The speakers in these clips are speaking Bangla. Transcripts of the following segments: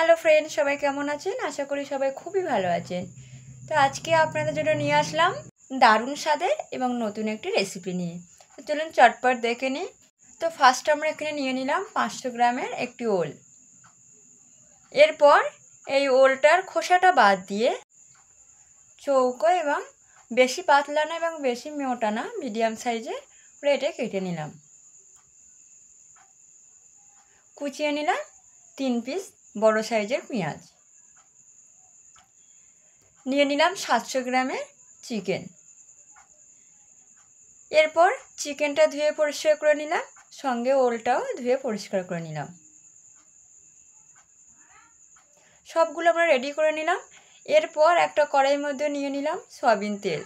হ্যালো ফ্রেন্ড, সবাই কেমন আছেন? আশা করি সবাই খুবই ভালো আছেন। তো আজকে আপনাদের জন্য নিয়ে আসলাম দারুণ স্বাদের এবং নতুন একটি রেসিপি নিয়ে। তো চলুন চটপট দেখে নিই। তো ফার্স্ট আমরা এখানে নিয়ে নিলাম 500 গ্রামের একটি ওল। এরপর এই ওলটার খোসাটা বাদ দিয়ে চৌকো এবং বেশি পাতলা না এবং বেশি মোটা না, মিডিয়াম সাইজে প্লেটে কেটে নিলাম। কুচিয়ে নিলাম 3 পিস বড় সাইজের পেঁয়াজ। নিয়ে নিলাম 700 গ্রামের চিকেন। এরপর চিকেনটা ধুয়ে পরিষ্কার করে নিলাম, সঙ্গে ওলটাও ধুয়ে পরিষ্কার করে নিলাম। সবগুলো আমরা রেডি করে নিলাম। এরপর একটা কড়াইয়ের মধ্যে নিয়ে নিলাম সয়াবিন তেল।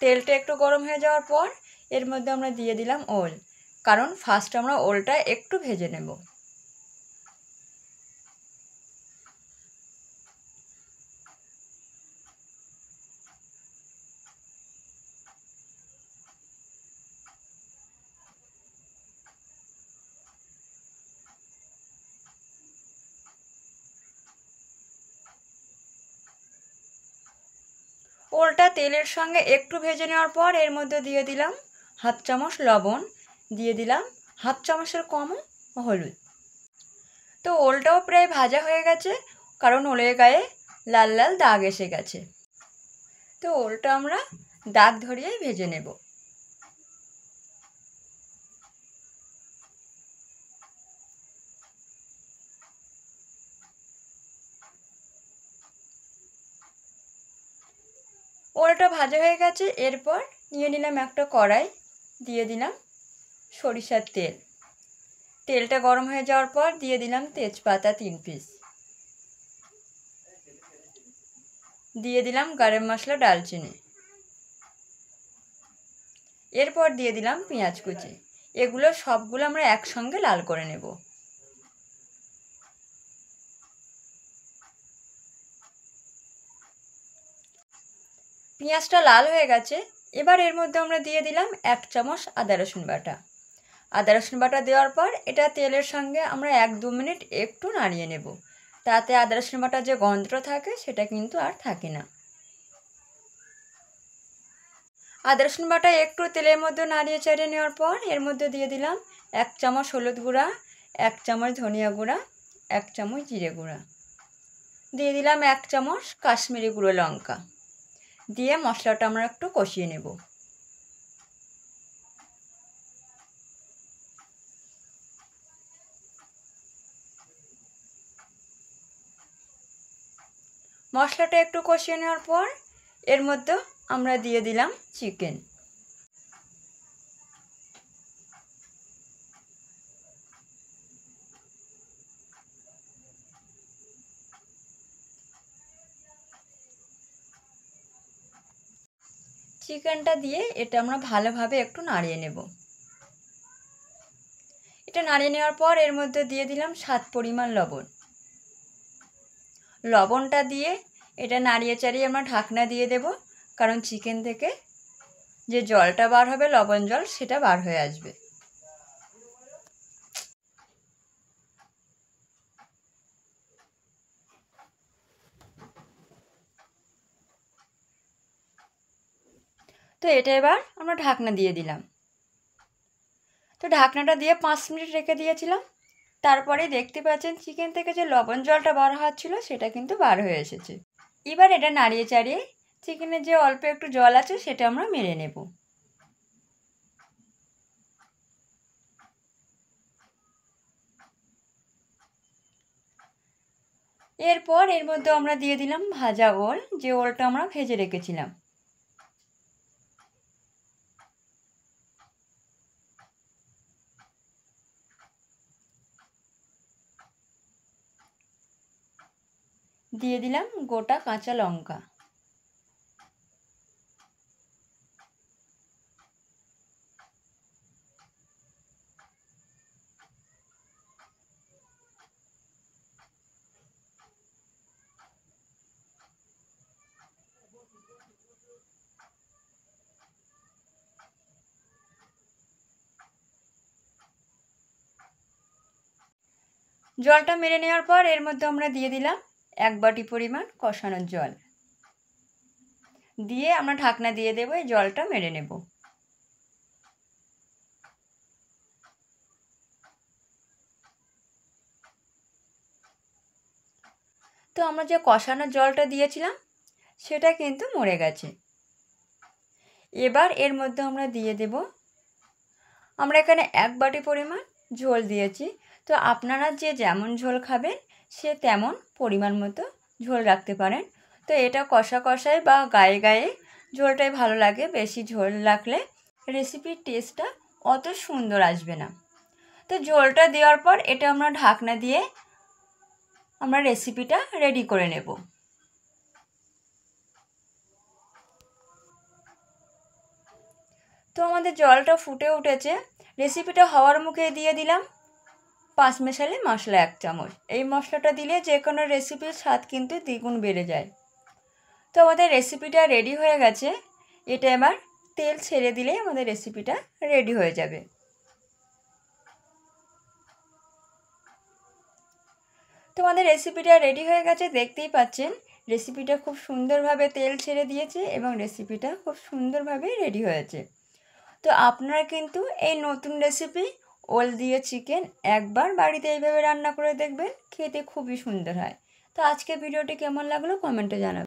তেলটা একটু গরম হয়ে যাওয়ার পর এর মধ্যে আমরা দিয়ে দিলাম ওল, কারণ ফার্স্ট আমরা ওলটা একটু ভেজে নেব। ওলটা তেলের সঙ্গে একটু ভেজে নেওয়ার পর এর মধ্যে দিয়ে দিলাম হাফ চামচ লবণ, দিয়ে দিলাম হাফ চামচের কমও হলুদ। তো ওলটাও প্রায় ভাজা হয়ে গেছে, কারণ ওলের গায়ে লাল লাল দাগ এসে গেছে। তো ওলটা আমরা দাগ ধরিয়ে ভেজে নেব। ওলটা ভাজা হয়ে গেছে। এরপর নিয়ে নিলাম একটা কড়াই, দিয়ে দিলাম সরিষার তেল। তেলটা গরম হয়ে যাওয়ার পর দিয়ে দিলাম তেজপাতা 3 পিস, দিয়ে দিলাম গরম মশলা, ডালচিনি। এরপর দিয়ে দিলাম পেঁয়াজ কুচি। এগুলো সবগুলো আমরা একসঙ্গে লাল করে নেব। পেঁয়াজটা লাল হয়ে গেছে। এবার এর মধ্যে আমরা দিয়ে দিলাম 1 চামচ আদা রসুন বাটা। আদা রসুন বাটা দেওয়ার পর এটা তেলের সঙ্গে আমরা 1-2 মিনিট একটু নাড়িয়ে নেব। তাতে আদা রসুন বাটার যে গন্ধটা থাকে সেটা কিন্তু আর থাকে না। আদা রসুন বাটা একটু তেলের মধ্যে নাড়িয়ে চাড়িয়ে নেওয়ার পর এর মধ্যে দিয়ে দিলাম 1 চামচ হলুদ গুঁড়া, 1 চামচ ধনিয়া গুঁড়া, 1 চামচ জিরে গুঁড়া, দিয়ে দিলাম 1 চামচ কাশ্মীরি গুঁড়ো লঙ্কা। দিয়ে মশলাটা আমরা একটু কষিয়ে নেব। মশলাটা একটু কষিয়ে নেওয়ার পর এর মধ্যে আমরা দিয়ে দিলাম চিকেন। চিকেনটা দিয়ে এটা আমরা ভালোভাবে একটু নাড়িয়ে নেব। এটা নাড়িয়ে নেওয়ার পর এর মধ্যে দিয়ে দিলাম স্বাদ পরিমাণ লবণ। লবণটা দিয়ে এটা নাড়িয়ে চাড়িয়ে আমরা ঢাকনা দিয়ে দেব, কারণ চিকেন থেকে যে জলটা বার হবে, লবণ জল, সেটা বার হয়ে আসবে। তো এটা এবার আমরা ঢাকনা দিয়ে দিলাম। তো ঢাকনাটা দিয়ে 5 মিনিট রেখে দিয়েছিলাম। তারপরে দেখতে পাচ্ছেন চিকেন থেকে যে লবণ জলটা বার হচ্ছিল সেটা কিন্তু বার হয়ে এসেছে। এবার এটা নাড়িয়ে চাড়িয়ে চিকেনের যে অল্প একটু জল আছে সেটা আমরা মেরে নেব। এরপর এর মধ্যে আমরা দিয়ে দিলাম ভাজা ওল, যে ওলটা আমরা ভেজে রেখেছিলাম। দিয়ে দিলাম গোটা কাঁচা লঙ্কা। জলটা মেরে নেওয়ার পর এর মধ্যে আমরা দিয়ে দিলাম 1 বাটি পরিমাণ কষানোর জল, দিয়ে আমরা ঢাকনা দিয়ে দেবো, এই জলটা মেরে নেব। তো আমরা যে কষানোর জলটা দিয়েছিলাম সেটা কিন্তু মরে গেছে। এবার এর মধ্যে আমরা দিয়ে দেব, আমরা এখানে 1 বাটি পরিমাণ ঝোল দিয়েছি। তো আপনারা যে যেমন ঝোল খাবেন সে তেমন পরিমাণ মতো ঝোল রাখতে পারেন। তো এটা কষা কষায় বা গায়ে গায়ে ঝোলটাই ভালো লাগে, বেশি ঝোল রাখলে রেসিপির টেস্টটা অত সুন্দর আসবে না। তো ঝোলটা দেওয়ার পর এটা আমরা ঢাকনা দিয়ে আমরা রেসিপিটা রেডি করে নেব। তো আমাদের জলটা ফুটে উঠেছে, রেসিপিটা হওয়ার মুখে দিয়ে দিলাম 5 মেশালি মশলা 1 চামচ। এই মশলাটা দিলে যে কোনো রেসিপির স্বাদ কিন্তু দ্বিগুণ বেড়ে যায়। তো আমাদের রেসিপিটা রেডি হয়ে গেছে, এটা এবার তেল ছেড়ে দিলেই আমাদের রেসিপিটা রেডি হয়ে যাবে। তো আমাদের রেসিপিটা রেডি হয়ে গেছে, দেখতেই পাচ্ছেন রেসিপিটা খুব সুন্দরভাবে তেল ছেড়ে দিয়েছে এবং রেসিপিটা খুব সুন্দরভাবে রেডি হয়েছে। তো আপনারা কিন্তু এই নতুন রেসিপি ওল দিয়ে চিকেন একবার বাড়িতে এইভাবে রান্না করে দেখবেন, খেতে খুবই সুন্দর হয়। তো আজকে ভিডিওটি কেমন লাগলো কমেন্টে জানাবেন।